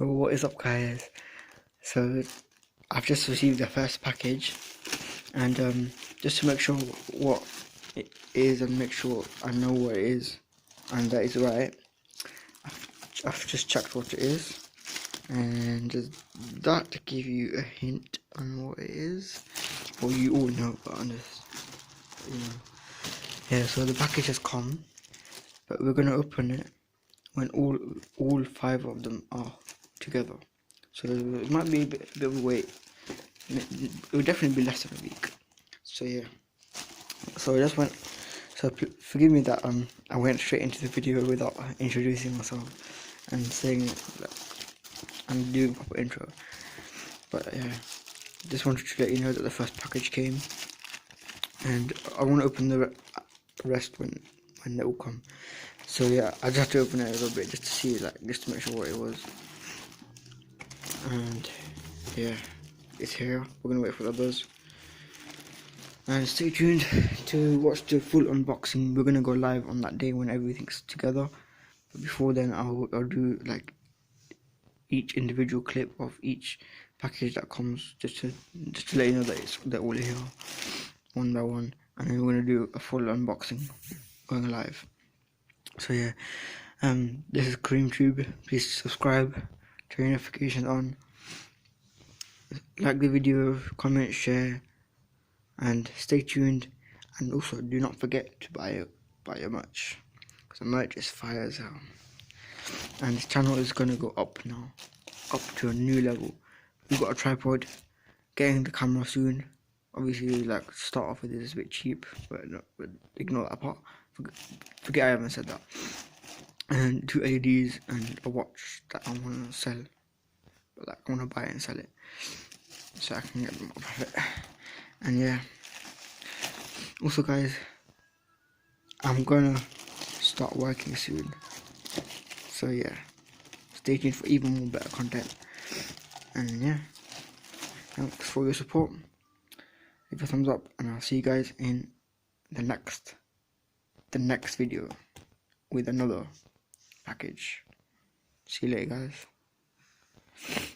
What is up, guys? So I've just received the first package, and just to make sure what it is and make sure I know what it is and that is right, I've just checked what it is, and just that to give you a hint on what it is. Well, you all know, but I'm just, yeah. So the package has come, but we're gonna open it when all 5 of them are together. So it might be a bit of a wait. It will definitely be less than a week. So yeah. So I just went. So forgive me that I went straight into the video without introducing myself and saying that I'm doing proper intro. But yeah, just wanted to let you know that the first package came, and I want to open the rest when they all come. So yeah, I just have to open it a little bit just to see, just to make sure what it was. And yeah, it's here. We're gonna wait for the others, and stay tuned to watch the full unboxing. We're gonna go live on that day when everything's together. But before then, I'll do like each individual clip of each package that comes, just to let you know that they're all here one by one, and then we're gonna do a full unboxing going live. So yeah, this is Karim Tube. Please subscribe, turn your notifications on, like the video, comment, share, and stay tuned. And also, do not forget to buy your merch, because the merch is fire as hell. And this channel is gonna go up now, up to a new level. We've got a tripod, getting the camera soon. Obviously, start off with this is a bit cheap, but ignore that part. Forget I haven't said that. And 2 LEDs and a watch that I want to sell, but I want to buy it and sell it so I can get more profit. And yeah, also guys, I'm gonna start working soon, so yeah, stay tuned for even more better content. And yeah, thanks for your support. Leave a thumbs up, and I'll see you guys in the next video with another package. See you later, guys.